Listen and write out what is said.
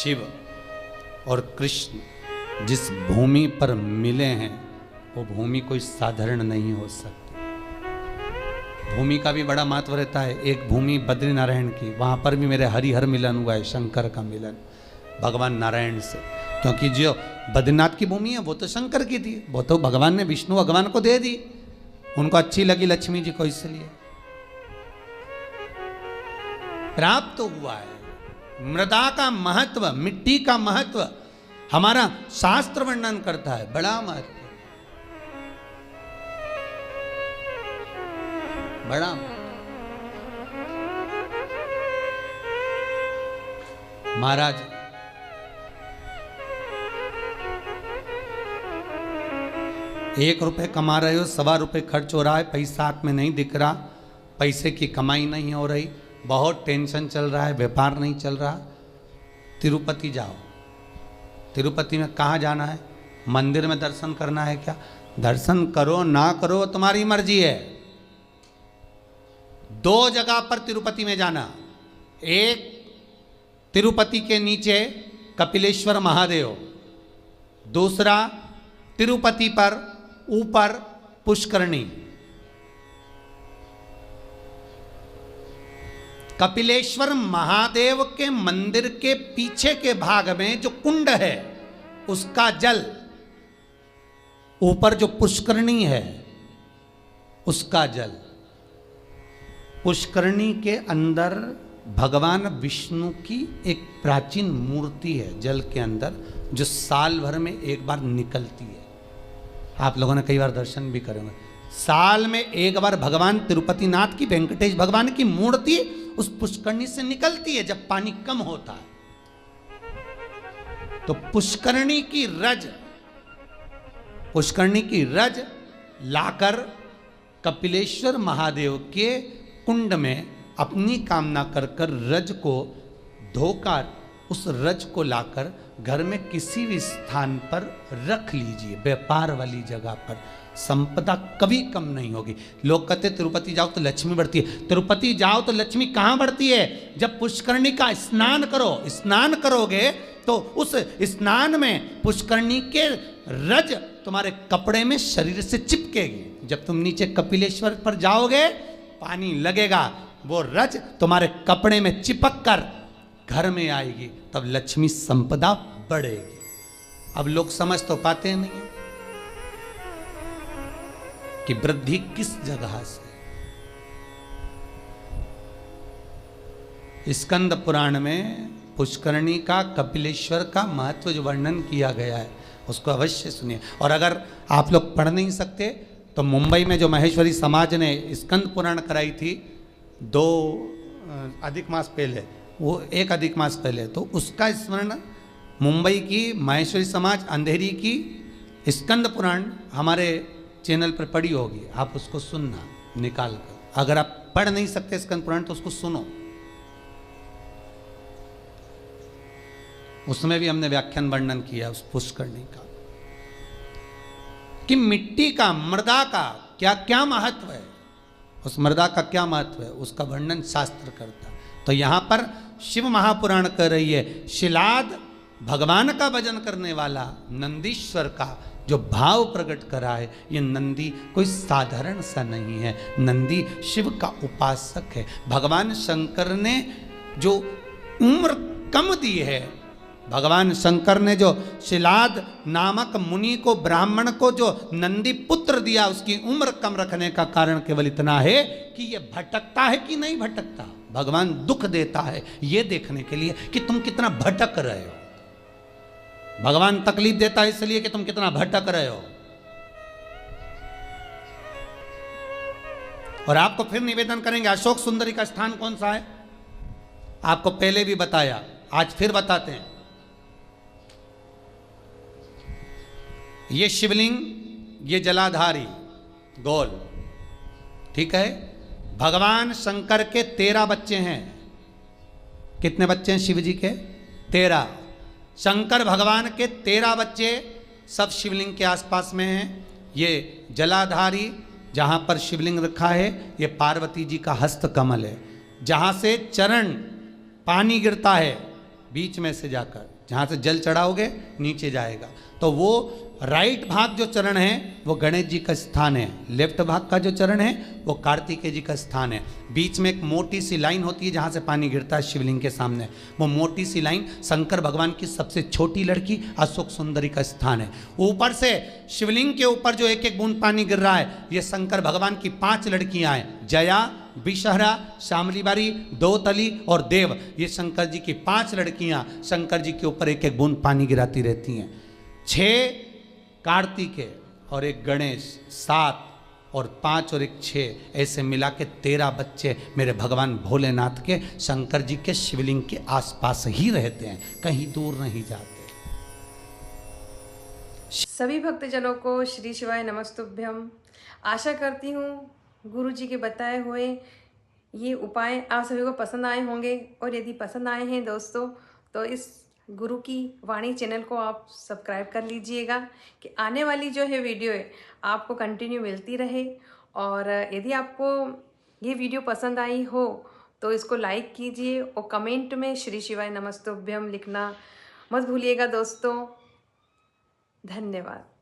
शिव और कृष्ण जिस भूमि पर मिले हैं वो भूमि कोई साधारण नहीं हो सकती। भूमि का भी बड़ा महत्व रहता है। एक भूमि बद्रीनारायण की, वहाँ पर भी मेरे हरिहर मिलन हुआ है, शंकर का मिलन भगवान नारायण से। क्योंकि जो बद्रीनाथ की भूमि है वो तो शंकर की थी, वो तो भगवान ने विष्णु भगवान को दे दी, उनको अच्छी लगी लक्ष्मी जी को, इसलिए प्राप्त तो हुआ है। मृदा का महत्व, मिट्टी का महत्व हमारा शास्त्र वर्णन करता है, बड़ा महत्व, बड़ा महाराज ₹1 कमा रहे हो, ₹1.25 खर्च हो रहा है, पैसा हाथ में नहीं दिख रहा, पैसे की कमाई नहीं हो रही, बहुत टेंशन चल रहा है, व्यापार नहीं चल रहा, तिरुपति जाओ। तिरुपति में कहाँ जाना है? मंदिर में दर्शन करना है क्या? दर्शन करो ना करो तुम्हारी मर्जी है। 2 जगह पर तिरुपति में जाना, एक तिरुपति के नीचे कपिलेश्वर महादेव, दूसरा तिरुपति पर ऊपर पुष्करणी। कपिलेश्वर महादेव के मंदिर के पीछे के भाग में जो कुंड है उसका जल, ऊपर जो पुष्करणी है उसका जल। पुष्करणी के अंदर भगवान विष्णु की एक प्राचीन मूर्ति है जल के अंदर, जो साल भर में एक बार निकलती है। आप लोगों ने कई बार दर्शन भी करे होंगे। साल में एक बार भगवान तिरुपति नाथ की, वेंकटेश भगवान की मूर्ति उस पुष्करणी से निकलती है जब पानी कम होता है। तो पुष्करणी की रज लाकर कपिलेश्वर महादेव के कुंड में अपनी कामना कर कर रज को धोकर, उस रज को लाकर घर में किसी भी स्थान पर रख लीजिए, व्यापार वाली जगह पर। संपदा कभी कम नहीं होगी। लोग कहते तिरुपति जाओ तो लक्ष्मी बढ़ती है। तिरुपति जाओ तो लक्ष्मी कहाँ बढ़ती है? जब पुष्करणी का स्नान करो। स्नान करोगे तो उस स्नान में पुष्करणी के रज तुम्हारे कपड़े में शरीर से चिपकेगी। जब तुम नीचे कपिलेश्वर पर जाओगे पानी लगेगा, वो रज तुम्हारे कपड़े में चिपक कर घर में आएगी, तब लक्ष्मी संपदा बढ़ेगी। अब लोग समझ तो पाते नहीं कि वृद्धि किस जगह से। स्कंद पुराण में पुष्करणी का, कपिलेश्वर का महत्व जो वर्णन किया गया है उसको अवश्य सुनिए। और अगर आप लोग पढ़ नहीं सकते तो मुंबई में जो महेश्वरी समाज ने स्कंद पुराण कराई थी 2 अधिक मास पहले, वो 1 अधिक मास पहले, तो उसका स्मरण मुंबई की महेश्वरी समाज अंधेरी की स्कंद पुराण हमारे चैनल पर पड़ी होगी, आप उसको सुनना निकाल कर। अगर आप पढ़ नहीं सकते स्कंद पुराण तो उसको सुनो, उसमें भी हमने व्याख्यान वर्णन किया उस पुष्करणी का कि मिट्टी का, मृदा का क्या क्या महत्व है, उस मृदा का क्या महत्व है, उसका वर्णन शास्त्र करता है। तो यहां पर शिव महापुराण कर रही है, शिलाद भगवान का भजन करने वाला नंदीश्वर का जो भाव प्रकट करा है, ये नंदी कोई साधारण सा नहीं है, नंदी शिव का उपासक है। भगवान शंकर ने जो उम्र कम दी है, भगवान शंकर ने जो शिलाद नामक मुनि को, ब्राह्मण को जो नंदी पुत्र दिया, उसकी उम्र कम रखने का कारण केवल इतना है कि ये भटकता है कि नहीं भटकता। भगवान दुख देता है ये देखने के लिए कि तुम कितना भटक रहे हो। भगवान तकलीफ देता है इसलिए कि तुम कितना भटक रहे हो। और आपको फिर निवेदन करेंगे, अशोक सुंदरी का स्थान कौन सा है? आपको पहले भी बताया, आज फिर बताते हैं। ये शिवलिंग, ये जलाधारी गोल, ठीक है। भगवान शंकर के 13 बच्चे हैं। कितने बच्चे हैं शिव जी के? 13। शंकर भगवान के 13 बच्चे सब शिवलिंग के आसपास में हैं। ये जलाधारी जहाँ पर शिवलिंग रखा है, ये पार्वती जी का हस्त कमल है, जहाँ से चरण पानी गिरता है बीच में से जाकर, जहाँ से जल चढ़ाओगे नीचे जाएगा। तो वो राइट भाग जो चरण है वो गणेश जी का स्थान है, लेफ्ट भाग का जो चरण है वो कार्तिकेय जी का स्थान है। बीच में एक मोटी सी लाइन होती है जहाँ से पानी गिरता है शिवलिंग के सामने, वो मोटी सी लाइन शंकर भगवान की सबसे छोटी लड़की अशोक सुंदरी का स्थान है। ऊपर से शिवलिंग के ऊपर जो एक एक बूंद पानी गिर रहा है ये शंकर भगवान की 5 लड़कियाँ हैं, जया, विषहरा, शामलीबारी, दोतली और देव। ये शंकर जी की 5 लड़कियां शंकर जी के ऊपर एक एक बूंद पानी गिराती रहती हैं। 6 कार्तिकेय और एक गणेश, 7 और 5 और एक 6, ऐसे मिला के 13 बच्चे मेरे भगवान भोलेनाथ के शंकर जी के शिवलिंग के आसपास ही रहते हैं, कहीं दूर नहीं जाते। सभी भक्तजनों को श्री शिवाय नमस्तुभ्यम। आशा करती हूँ गुरु जी के बताए हुए ये उपाय आप सभी को पसंद आए होंगे, और यदि पसंद आए हैं दोस्तों तो इस गुरु की वाणी चैनल को आप सब्सक्राइब कर लीजिएगा कि आने वाली जो है वीडियो है आपको कंटिन्यू मिलती रहे। और यदि आपको ये वीडियो पसंद आई हो तो इसको लाइक कीजिए और कमेंट में श्री शिवाय नमस्तुभ्यम लिखना मत भूलिएगा दोस्तों। धन्यवाद।